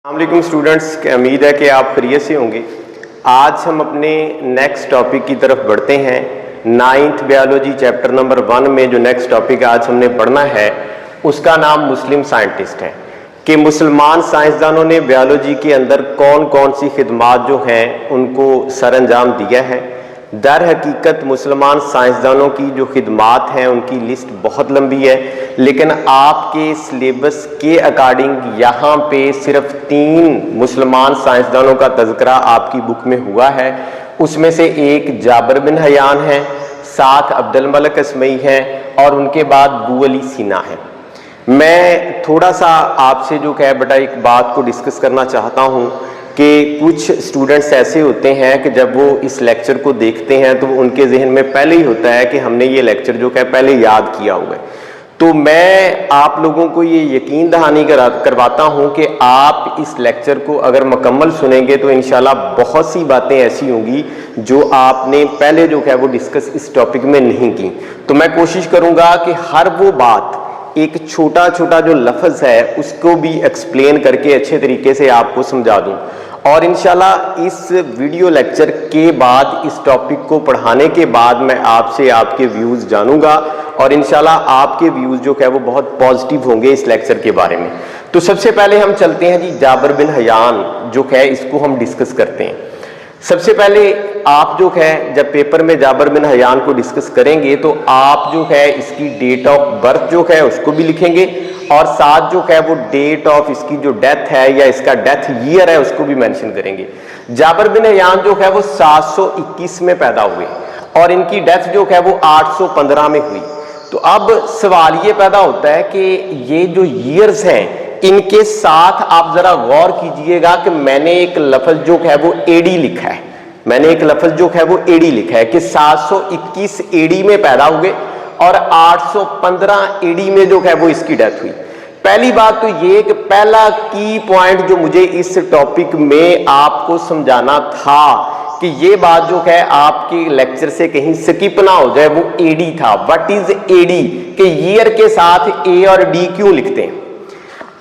अस्सलामुअलैकुम स्टूडेंट्स, उम्मीद है कि आप खैरियत से होंगे। आज हम अपने नेक्स्ट टॉपिक की तरफ बढ़ते हैं। 9th बायोलॉजी चैप्टर नंबर 1 में जो नेक्स्ट टॉपिक आज हमने पढ़ना है उसका नाम मुस्लिम साइंटिस्ट है कि मुसलमान साइंसदानों ने बायोलॉजी के अंदर कौन कौन सी खिदमात जो हैं उनको सर अंजाम दिया है। दर हकीकत मुसलमान साइंसदानों की जो खिदमात हैं उनकी लिस्ट बहुत लंबी है, लेकिन आपके सिलेबस के अकॉर्डिंग यहाँ पे सिर्फ 3 मुसलमान साइंसदानों का तज़किरा आपकी बुक में हुआ है। उसमें से एक जाबिर बिन हयान है, साथ अब्दुल मलिक असमई है और उनके बाद अबू अली सीना है। मैं थोड़ा सा आपसे जो है बेटा एक बात को डिस्कस करना चाहता हूँ कि कुछ स्टूडेंट्स ऐसे होते हैं कि जब वो इस लेक्चर को देखते हैं तो उनके जहन में पहले ही होता है कि हमने ये लेक्चर जो है पहले याद किया हुआ है। तो मैं आप लोगों को ये यकीन दहानी करवाता हूँ कि आप इस लेक्चर को अगर मुकम्मल सुनेंगे तो इंशाल्लाह बहुत सी बातें ऐसी होंगी जो आपने पहले जो है वो डिस्कस इस टॉपिक में नहीं की। तो मैं कोशिश करूँगा कि हर वो बात एक छोटा छोटा जो लफ्ज़ है उसको भी एक्सप्लेन करके अच्छे तरीके से आपको समझा दूँ। और इंशाल्लाह इस वीडियो लेक्चर के बाद इस टॉपिक को पढ़ाने के बाद मैं आपसे आपके व्यूज़ जानूंगा और इंशाल्लाह आपके व्यूज़ जो है वो बहुत पॉजिटिव होंगे इस लेक्चर के बारे में। तो सबसे पहले हम चलते हैं जी जाबिर बिन हयान जो है इसको हम डिस्कस करते हैं। सबसे पहले आप जो है जब पेपर में जाबिर बिन हयान को डिस्कस करेंगे तो आप जो है इसकी डेट ऑफ बर्थ जो है उसको भी लिखेंगे और साथ जो है वो डेट ऑफ इसकी जो डेथ है या इसका डेथ ईयर है उसको भी मेंशन करेंगे। जाबिर बिन हयान जो है वो 721 में पैदा हुए और इनकी डेथ जो है वो 815 में हुई। तो अब सवाल ये पैदा होता है कि ये जो ईयर्स हैं इनके साथ आप जरा गौर कीजिएगा कि मैंने एक लफ्ज़ जो है वो एडी लिखा है, मैंने एक लफ्ज़ जो है वो एडी लिखा है कि 721 एडी में पैदा हुए और 815 एडी में जो है वो इसकी डेथ हुई। पहली बात तो ये कि पहला की पॉइंट जो मुझे इस टॉपिक में आपको समझाना था कि ये बात जो है आपके लेक्चर से कहीं स्किप ना हो जाए, वो एडी था। व्हाट इज एडी कि ईयर के साथ ए और डी क्यों लिखते हैं।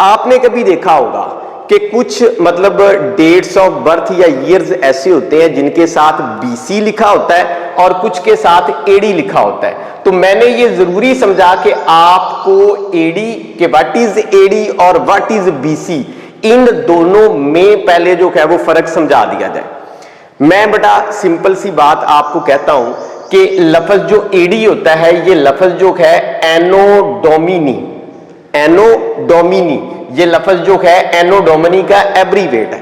आपने कभी देखा होगा कि कुछ मतलब डेट्स ऑफ बर्थ या ईयर्स ऐसे होते हैं जिनके साथ बीसी लिखा होता है और कुछ के साथ एडी लिखा होता है। तो मैंने ये जरूरी समझा कि आपको एडी के व्हाट इज एडी और व्हाट इज बीसी इन दोनों में पहले जो है वो फर्क समझा दिया जाए। मैं बड़ा सिंपल सी बात आपको कहता हूं कि लफ्ज जो एडी होता है ये लफ्ज जो है एनोडोमिनी, एनोडोमिनी ये लफ्ज जो है एनोडोमिनी का एब्रीवेट है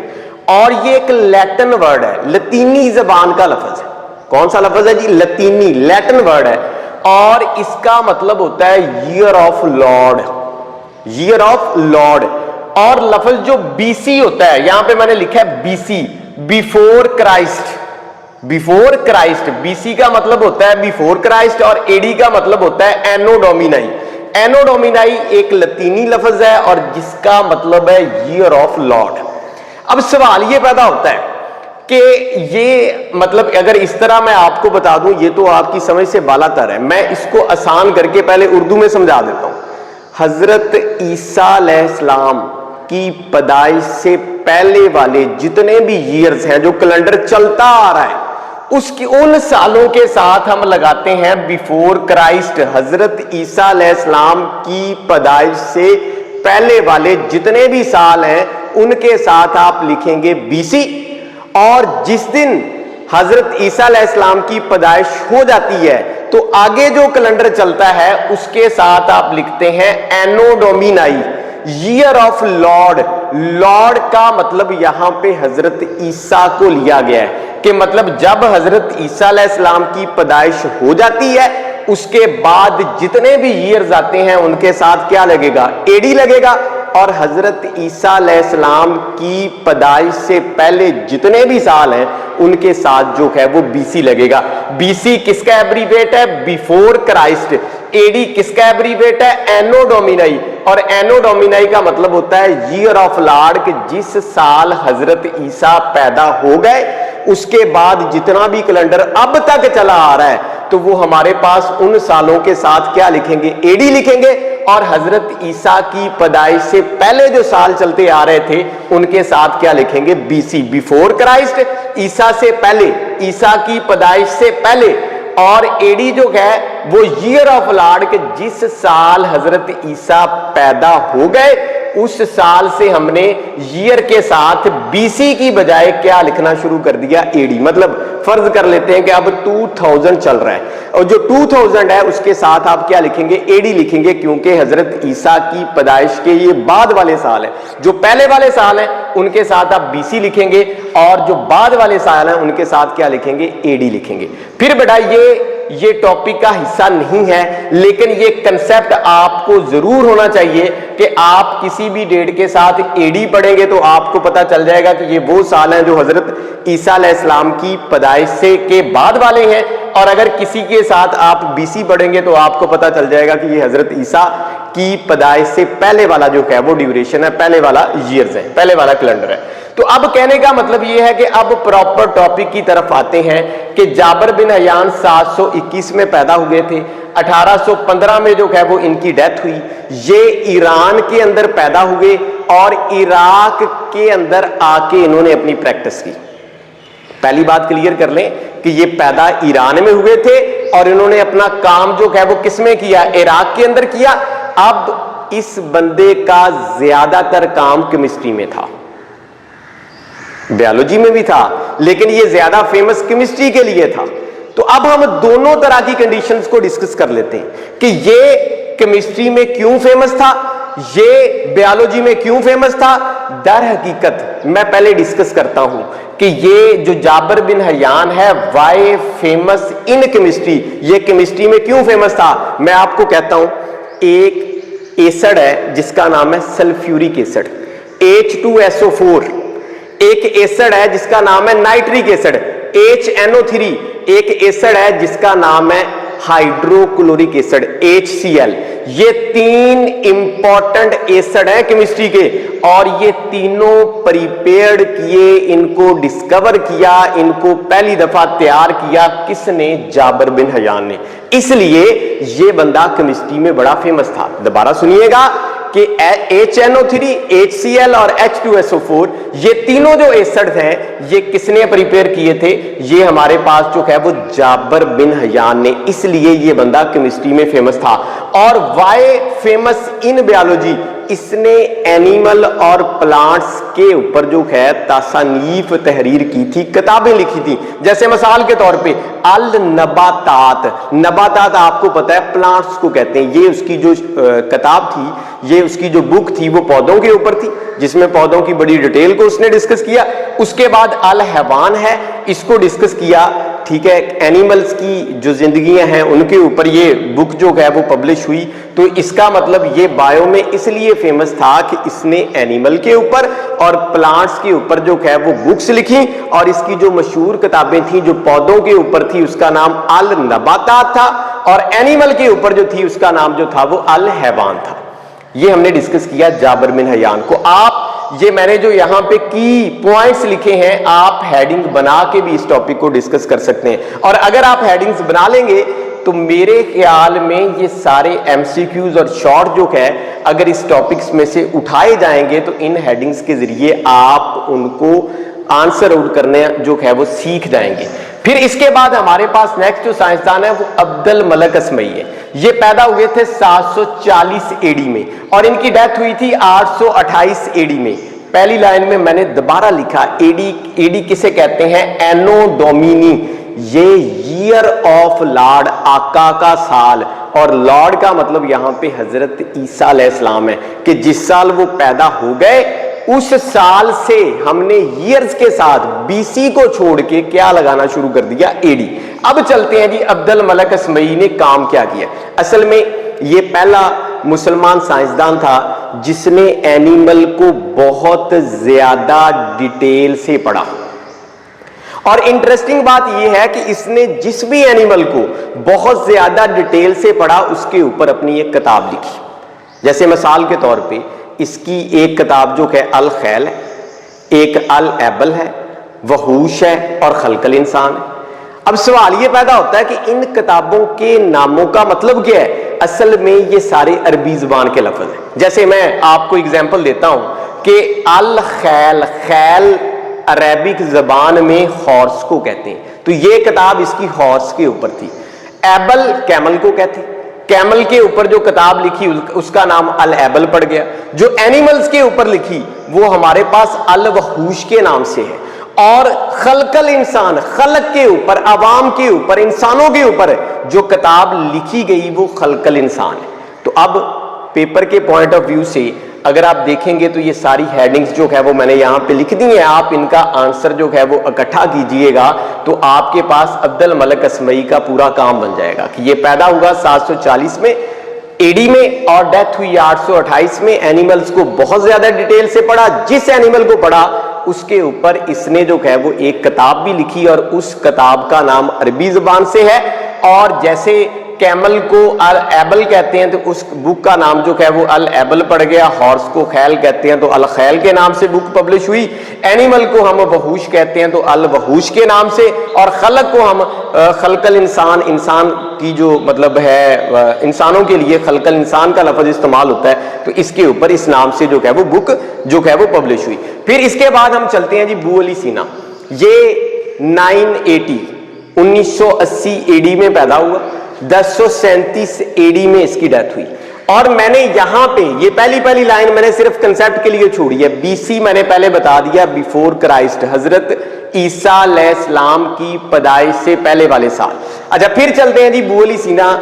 और ये एक लैटिन वर्ड है, लतीनी जबान का लफ्ज है। कौन सा लफ्ज है जी? लतीनी, लैटिन वर्ड है और इसका मतलब होता है year of Lord, year of Lord. और लफ्ज जो बीसी होता है यहां पे मैंने लिखा है BC, before Christ, before Christ. BC का मतलब होता है बिफोर क्राइस्ट और एडी का मतलब होता है एनोडोमिनाई। एनोडोमिनाई एक लतीनी लफ्ज है और जिसका मतलब है ईयर ऑफ लॉर्ड। अब सवाल ये पैदा होता है कि ये मतलब अगर इस तरह मैं आपको बता दूं ये तो आपकी समझ से बालातर है, मैं इसको आसान करके पहले उर्दू में समझा देता हूं। हजरत ईसा अलैहिस्सलाम की पैदाइश से पहले वाले जितने भी ईयर्स हैं जो कैलेंडर चलता आ रहा है उसकी उन सालों के साथ हम लगाते हैं बिफोर क्राइस्ट। हजरत ईसा अलैहिस्सलाम की पैदाइश से पहले वाले जितने भी साल हैं उनके साथ आप लिखेंगे बीसी और जिस दिन हजरत ईसा अलैहिस्सलाम की पैदाइश हो जाती है तो आगे जो कैलेंडर चलता है उसके साथ आप लिखते हैं एनोडोमिनाई, ईयर ऑफ लॉर्ड। लॉर्ड का मतलब यहां पे हजरत ईसा को लिया गया है कि मतलब जब हजरत ईसा अलैहिस्सलाम की पैदाइश हो जाती है उसके बाद जितने भी ईयर्स आते हैं उनके साथ क्या लगेगा? एडी लगेगा। और हजरत ईसा अलैहिस्सलाम की पैदाइश से पहले जितने भी साल हैं उनके साथ जो है वो बीसी लगेगा। बीसी किसका एब्रीवेट है? Before Christ. एडी किसका एब्रीवेट है? एनोडोमिनाई। और एनोडोमिनाई का मतलब होता है ईयर ऑफ लॉर्ड कि जिस साल हजरत ईसा पैदा हो गए उसके बाद जितना भी कैलेंडर अब तक चला आ रहा है तो वो हमारे पास उन सालों के साथ क्या लिखेंगे? एडी लिखेंगे। और हजरत ईसा की पैदाइश से पहले जो साल चलते आ रहे थे उनके साथ क्या लिखेंगे? बीसी, बिफोर क्राइस्ट, ईसा से पहले, ईसा की पैदाइश से पहले। और एडी जो है वो ईयर ऑफ लॉर्ड, के जिस साल हजरत ईसा पैदा हो गए उस साल से हमने ईयर के साथ बीसी की बजाय क्या लिखना शुरू कर दिया? एडी। मतलब फर्ज कर लेते हैं कि अब 2000 चल रहा है और जो 2000 है उसके साथ आप क्या लिखेंगे? एडी लिखेंगे, क्योंकि हजरत ईसा की पैदाइश के ये बाद वाले साल है। जो पहले वाले साल हैं उनके साथ आप बीसी लिखेंगे और जो बाद वाले साल हैं उनके साथ क्या लिखेंगे? एडी लिखेंगे। फिर बेटा ये टॉपिक का हिस्सा नहीं है, लेकिन ये कंसेप्ट आपको जरूर होना चाहिए कि आप किसी भी डेट के साथ एडी पढ़ेंगे तो आपको पता चल जाएगा कि ये वो साल हैं जो हजरत ईसा अलैहिस्सलाम की पैदाइश से के बाद वाले हैं, और अगर किसी के साथ आप बीसी पढ़ेंगे तो आपको पता चल जाएगा कि ये हजरत ईसा की पैदाइश से पहले वाला जो है वो ड्यूरेशन है, पहले वाला ईयर्स है, पहले वाला कैलेंडर है। तो अब कहने का मतलब ये है कि अब प्रॉपर टॉपिक की तरफ आते हैं कि जाबिर बिन हयान 721 में पैदा हुए थे, 1815 में जो है वो इनकी डेथ हुई। ये ईरान के अंदर पैदा हुए और इराक के अंदर आके इन्होंने अपनी प्रैक्टिस की। पहली बात क्लियर कर लें कि ये पैदा ईरान में हुए थे और इन्होंने अपना काम जो है वो किस में किया? इराक के अंदर किया। अब इस बंदे का ज्यादातर काम केमिस्ट्री में था, बायोलॉजी में भी था, लेकिन ये ज्यादा फेमस केमिस्ट्री के लिए था। तो अब हम दोनों तरह की कंडीशंस को डिस्कस कर लेते हैं कि ये केमिस्ट्री में क्यों फेमस था, ये बायोलॉजी में क्यों फेमस था। दर हकीकत मैं पहले डिस्कस करता हूं कि ये जो जाबिर बिन हयान है वाई फेमस इन केमिस्ट्री, ये केमिस्ट्री में क्यों फेमस था। मैं आपको कहता हूं, एक एसिड है जिसका नाम है सल्फ्यूरिक एसिड, H2SO4, एक एसिड है जिसका नाम है नाइट्रिक एसिड, HNO3, एक एसिड है जिसका नाम है हाइड्रोक्लोरिक एसिड, HCl। ये तीन इंपॉर्टेंट एसिड हैं केमिस्ट्री के और ये तीनों प्रिपेयर्ड किए, इनको डिस्कवर किया, इनको पहली दफा तैयार किया किसने? जाबिर बिन हयान ने। इसलिए ये बंदा केमिस्ट्री में बड़ा फेमस था। दोबारा सुनिएगा कि HNO3, HCl और H2SO4 ये तीनों जो एसिड हैं ये किसने प्रिपेयर किए थे? ये हमारे पास जो है वो जाबिर बिन हयान ने। इसलिए ये बंदा केमिस्ट्री में फेमस था। और वाई फेमस इन बायोलॉजी, इसने एनिमल और प्लांट्स के ऊपर जो है तासानीफ तहरीर की थी, किताबें लिखी थी। जैसे मिसाल के तौर पे अल नबातात, नबातात आपको पता है प्लांट्स को कहते हैं। ये उसकी जो किताब थी, ये उसकी जो बुक थी वो पौधों के ऊपर थी, जिसमें पौधों की बड़ी डिटेल को उसने डिस्कस किया। उसके बाद अल हैवान है, इसको डिस्कस किया, ठीक है, एनिमल्स की जो जिंदगियां हैं उनके ऊपर ये बुक जो है वो पब्लिश हुई। तो इसका मतलब ये बायो में इसलिए फेमस था कि इसने एनिमल के ऊपर और प्लांट्स के ऊपर जो है वो बुक्स लिखी, और इसकी जो मशहूर किताबें थी जो पौधों के ऊपर थी उसका नाम अल नबातात था, और एनिमल के ऊपर जो थी उसका नाम जो था वो अल हैवान था। ये हमने डिस्कस किया जाबिर बिन हयान को। आप ये मैंने जो यहां पे की पॉइंट्स लिखे हैं, आप हेडिंग बना के भी इस टॉपिक को डिस्कस कर सकते हैं। और अगर आप हेडिंग्स बना लेंगे तो मेरे ख्याल में ये सारे MCQs और शॉर्ट जो है अगर इस टॉपिक्स में से उठाए जाएंगे तो इन हेडिंग्स के जरिए आप उनको आंसर आउट करने जो है वो सीख जाएंगे। फिर इसके बाद हमारे पास नेक्स्ट जो साइंसदान है वो अब्दुल मलक असमई है। ये पैदा हुए थे 740 AD में और इनकी डेथ हुई थी 828 AD में। पहली लाइन में मैंने दोबारा लिखा एडी किसे कहते हैं? एनो डोमिनी, ये ईयर ऑफ लॉर्ड, आका का साल, और लॉर्ड का मतलब यहां पे हजरत ईसा अलैहिस्सलाम है कि जिस साल वो पैदा हो गए उस साल से हमने ईयर्स के साथ बीसी को छोड़ के क्या लगाना शुरू कर दिया? एडी। अब चलते हैं जी अब्दुल मलक असमई ने काम क्या किया। असल में ये पहला मुसलमान साइंसदान था जिसने एनिमल को बहुत ज्यादा डिटेल से पढ़ा। और इंटरेस्टिंग बात यह है कि इसने जिस भी एनिमल को बहुत ज्यादा डिटेल से पढ़ा उसके ऊपर अपनी एक किताब लिखी। जैसे मिसाल के तौर पे इसकी एक किताब जो है अल खैल है, एक अल एबल है, वहूश है और खलकल इंसान है। اب سوال یہ پیدا ہوتا ہے کہ ان کتابوں کے ناموں کا مطلب کیا ہے؟ اصل میں یہ سارے عربی زبان کے لفظ ہیں. جیسے میں آپ کو اگزامپل دیتا ہوں کہ الخیل، خیل عربک زبان میں ہارس کو کہتے ہیں، تو یہ کتاب اس کی ہارس کے اوپر تھی. ایبل کیمل کو کہتے ہیں، کیمل کے اوپر جو کتاب لکھی اس کا نام الایبل پڑ گیا. جو اینیملز کے اوپر لکھی وہ ہمارے پاس الوحوش کے نام سے ہے. اور خلق الانسان، خلق کے اوپر، عوام کے اوپر، انسانوں کے اوپر جو کتاب لکھی گئی وہ خلق الانسان ہے. تو اب پیپر کے پوائنٹ آف ویو سے اگر آپ دیکھیں گے تو یہ ساری ہیڈنگز جو ہے وہ میں نے یہاں پہ لکھ دی ہیں. آپ ان کا آنسر جو ہے وہ اکٹھا کیجئے گا تو آپ کے پاس عبد الملک اسمعی کا پورا کام بن جائے گا کہ یہ پیدا ہوا 740 میں AD میں اور ڈیتھ ہوئی 828 میں. اینیملز کو بہت زیادہ ڈیٹیل سے پڑھا، جس اینیمل کو پڑھا اس کے اوپر اس نے جو ہے وہ ایک کتاب بھی لکھی اور اس کتاب کا نام عربی زبان سے ہے. اور جیسے کیمل کو الایبل کہتے ہیں تو اس بک کا نام جو ہے وہ الایبل پڑ گیا. ہارس کو خیل کہتے ہیں تو الخیل کے نام سے بک پبلش ہوئی. اینیمل کو ہم وحوش کہتے ہیں تو الوحوش کے نام سے. اور خلق کو ہم خلق الانسان، انسان کی جو مطلب ہے انسانوں کے لیے خلق الانسان کا لفظ استعمال ہوتا ہے تو اس کے اوپر اس نام سے جو ہے وہ بک جو ہے وہ پبلش ہوئی. پھر اس کے بعد ہم چلتے ہیں جی بو علی سینا. یہ 1980 AD میں پیدا ہوا، 1037 AD میں اس کی ڈیتھ ہوئی. اور میں نے یہاں پہ یہ پہلی لائن میں نے صرف کنسیپٹ کے لیے چھوڑی ہے. BC میں نے پہلے بتا دیا، بیفور کرائسٹ، حضرت عیسیٰ علیہ السلام کی پیدائش سے پہلے والے سال. اچھا پھر چلتے ہیں جی بو علی سینا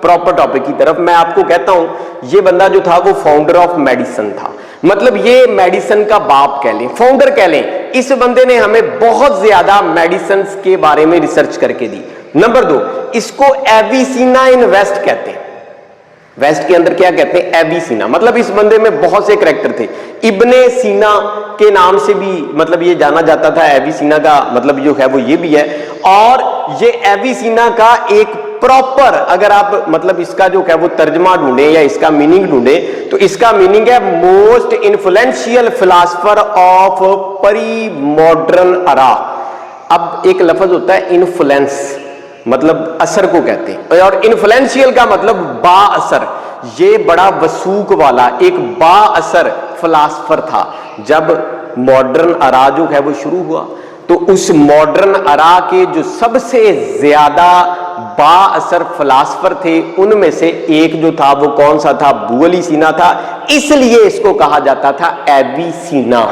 پراپر ٹاپک کی طرف. میں آپ کو کہتا ہوں یہ بندہ جو تھا وہ فاؤنڈر آف میڈیسن تھا، مطلب یہ میڈیسن کا باپ کہہ لیں، فاؤنڈر کہہ لیں. اس بندے نے ہمیں بہت زیادہ میڈیسنز کے بارے میں ریسرچ کر کے دی. نمبر 2، اس کو ایویسینا ان ویسٹ کہتے ہیں. ویسٹ کے اندر کیا کہتے ہیں؟ ایویسینا. مطلب اس بندے میں بہت سے کریکٹر تھے. ابن سینا کے نام سے بھی مطلب یہ جانا جاتا تھا. ایویسینا کا مطلب جو ہے وہ یہ بھی ہے. اور یہ ایویسینا کا ایک پراپر اگر آپ مطلب اس کا جو ہے وہ ترجمہ ڈھونڈیں یا اس کا میننگ ڈھونڈیں تو اس کا میننگ ہے most influential philosopher of pre modern era. اب ایک لفظ ہوتا ہے انفلوئنس، مطلب اثر کو کہتے ہیں، اور انفلوئنشیل کا مطلب با اثر. یہ بڑا وثوق والا ایک با اثر فلاسفر تھا. جب ماڈرن ارا جو ہے وہ شروع ہوا تو اس ماڈرن ارا کے جو سب سے زیادہ با اثر فلاسفر تھے ان میں سے ایک جو تھا وہ کون سا تھا؟ بو علی سینا تھا. اس لیے اس کو کہا جاتا تھا ایویسینا.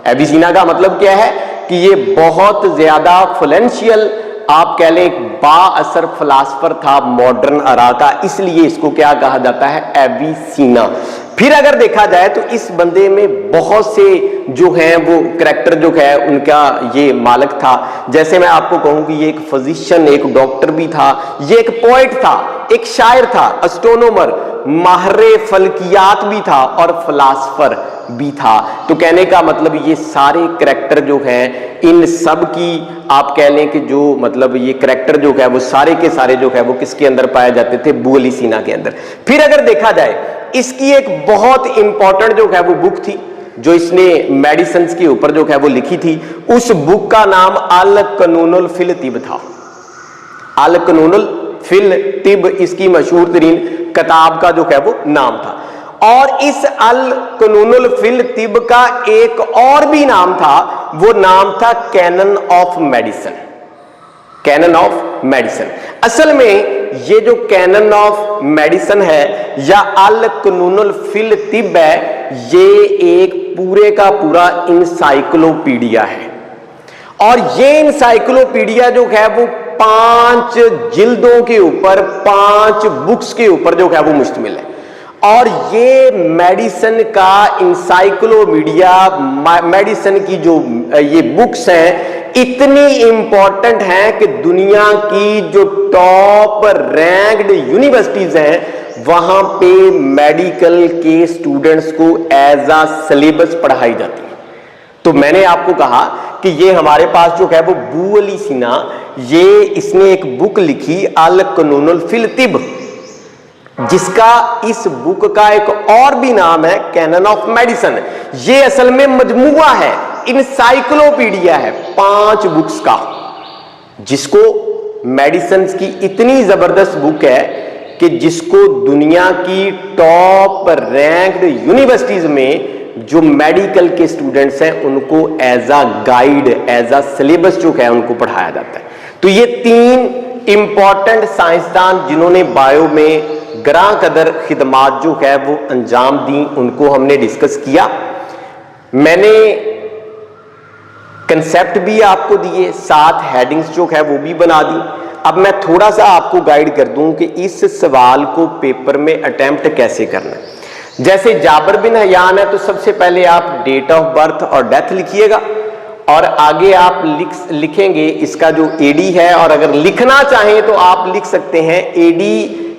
ایویسینا کا مطلب کیا ہے کہ یہ بہت زیادہ فلنشیل آپ کہہ لیں با اثر فلاسفر تھا ماڈرن ارا کا، اس لیے اس کو کیا کہا جاتا ہے؟ ایویسینا. پھر اگر دیکھا جائے تو اس بندے میں بہت سے جو ہیں وہ کریکٹر جو ہے ان کا یہ مالک تھا. جیسے میں آپ کو کہوں کہ یہ ایک فزیشین، ایک ڈاکٹر بھی تھا، یہ ایک پوئٹ تھا، ایک شاعر تھا، اسٹرونومر، ماہر فلکیات بھی تھا اور فلاسفر بھی تھا. تو کہنے کا مطلب یہ سارے کریکٹر جو ہیں ان سب کی آپ کہہ لیں کہ جو مطلب یہ کریکٹر جو ہے وہ سارے کے سارے جو ہے وہ کس کے اندر پائے جاتے تھے؟ بو علی سینا کے اندر. پھر اگر دیکھا جائے اس کی ایک بہت امپورٹنٹ جو ہے وہ بک تھی جو اس نے میڈیسنز کے اوپر جو ہے وہ لکھی تھی. اس بک کا نام القانون فی الطب تھا. القانون فی الطب اس کی مشہور ترین کتاب کا جو ہے وہ نام تھا. اور اس القانون فی الطب کا ایک اور بھی نام تھا، وہ نام تھا Canon of Medicine. Canon of Medicine. اصل میں یہ جو کینن آف میڈیسن ہے یا القانون فی الطب ہے یہ ایک پورے کا پورا انسائکلوپیڈیا ہے. اور یہ انسائکلوپیڈیا جو ہے وہ 5 جلدوں کے اوپر 5 بکس کے اوپر جو ہے وہ مشتمل ہے. اور یہ میڈیسن کا انسائکلوپیڈیا، میڈیسن کی جو یہ بکس ہیں اتنی امپورٹنٹ ہیں کہ دنیا کی جو ٹاپ رینکڈ یونیورسٹیز ہیں وہاں پہ میڈیکل کے اسٹوڈنٹس کو ایز اے سلیبس پڑھائی جاتی ہے. تو میں نے آپ کو کہا کہ یہ ہمارے پاس جو ہے وہ بو علی سینا، یہ اس نے ایک بک لکھی القانون فی الطب، جس کا اس بک کا ایک اور بھی نام ہے کینن آف میڈیسن. یہ اصل میں مجموعہ ہے، انسائکلوپیڈیا ہے 5 بکس کا، جس کو मेडिसिन की इतनी जबरदस्त बुक है कि जिसको दुनिया की टॉप रैंक्ड यूनिवर्सिटीज में जो मेडिकल के स्टूडेंट्स हैं उनको as a guide, as a syllabus जो है उनको पढ़ाया जाता है। तो ये 3 इंपॉर्टेंट साइंसदान जिन्होंने बायो में ग्रां कदर खिदमात जो है वो अंजाम दी, उनको हमने डिस्कस किया। मैंने कंसेप्ट भी आपको दिए, 7 हेडिंग्स जो है वो भी बना दी। अब मैं थोड़ा सा आपको गाइड कर दूं कि इस सवाल को पेपर में अटेम्प्ट कैसे करना है। जैसे जाबिर बिन हयान है तो सबसे पहले आप डेट ऑफ बर्थ और डेथ लिखिएगा और आगे आप लिखेंगे इसका जो एडी है, और अगर लिखना चाहें तो आप लिख सकते हैं AD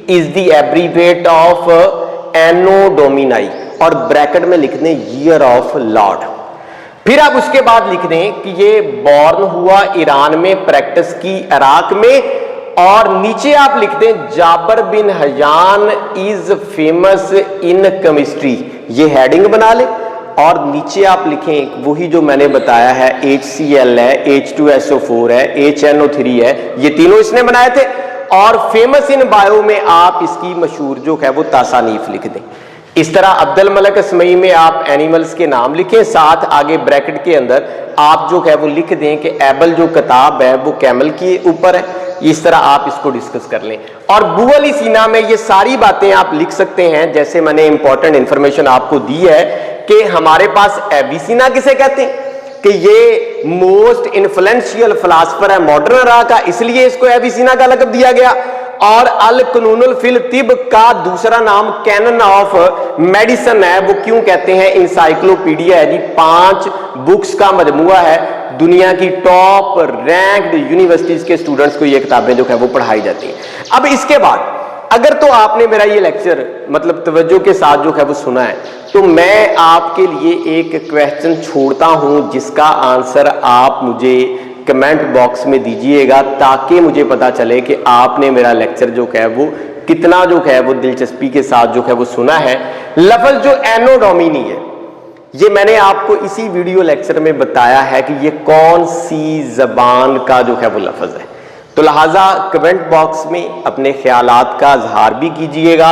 is the abbreviate of anno domini और ब्रैकेट में लिख दें ईयर ऑफ लॉर्ड। फिर आप उसके बाद लिख दें कि ये बॉर्न हुआ ईरान में, प्रैक्टिस की इराक में, और नीचे आप लिख दें Jabir bin Hayyan is famous in chemistry. ये हेडिंग बना ले और नीचे आप लिखें वही जो मैंने बताया है, HCl है, H2SO4 है, HNO3 है, ये तीनों इसने बनाए थे। और फेमस इन बायो में आप इसकी मशहूर जो है वो तासानीफ लिख दें। इस तरह अब्दुल मलिक असमई में आप एनिमल्स के नाम लिखें, साथ आगे ब्रैकेट के अंदर आप जो है वो लिख दें कि एबल जो किताब है वो कैमल के ऊपर है। इस तरह आप इसको डिस्कस कर लें। और बुअल सीना में ये सारी बातें आप लिख सकते हैं। जैसे मैंने इंपॉर्टेंट इंफॉर्मेशन आपको दी है कि हमारे पास एविसीना किसे कहते हैं, कि ये मोस्ट इन्फ्लुएंशियल फिलासफर है मॉडर्न एरा का, इसलिए इसको एविसीना का लक़ब दिया गया। और अल कानूनुल फिल तिब का दूसरा नाम कैनन ऑफ मेडिसिन है। वो क्यों कहते हैं, इंसाइक्लोपीडिया है जी, 5 बुक्स का मजमुआ है। दुनिया की टॉप रैंक्ड यूनिवर्सिटीज के स्टूडेंट्स को ये किताबें जो है वो पढ़ाई जाती हैं। अब इसके बाद अगर तो आपने मेरा ये लेक्चर मतलब तवज्जो के साथ जो है वो सुना है, तो मैं आपके लिए एक क्वेश्चन छोड़ता हूं जिसका आंसर आप मुझे कमेंट बॉक्स में दीजिएगा, ताकि मुझे पता चले कि आपने मेरा लेक्चर जो है वो कितना जो है वो दिलचस्पी के साथ जो है वो सुना है। लफ्ज जो एनोडोमिनी है, ये मैंने आपको इसी वीडियो लेक्चर में बताया है कि ये कौन सी जबान का जो है वो लफ्ज है। तो लिहाजा कमेंट बॉक्स में अपने ख्यालात का इजहार भी कीजिएगा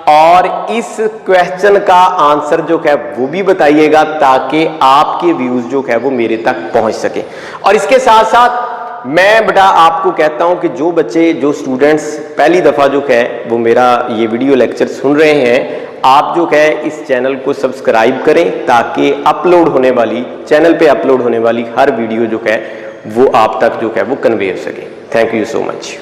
और इस क्वेश्चन का आंसर जो है वो भी बताइएगा, ताकि आपके व्यूज जो है वो मेरे तक पहुंच सके। और इसके साथ साथ मैं बेटा आपको कहता हूं कि जो बच्चे, जो स्टूडेंट्स पहली दफा जो है वो मेरा ये वीडियो लेक्चर सुन रहे हैं, आप जो है इस चैनल को सब्सक्राइब करें, ताकि चैनल पे अपलोड होने वाली हर वीडियो जो है वो आप तक जो है वो कन्वे हो सके। Thank you so much.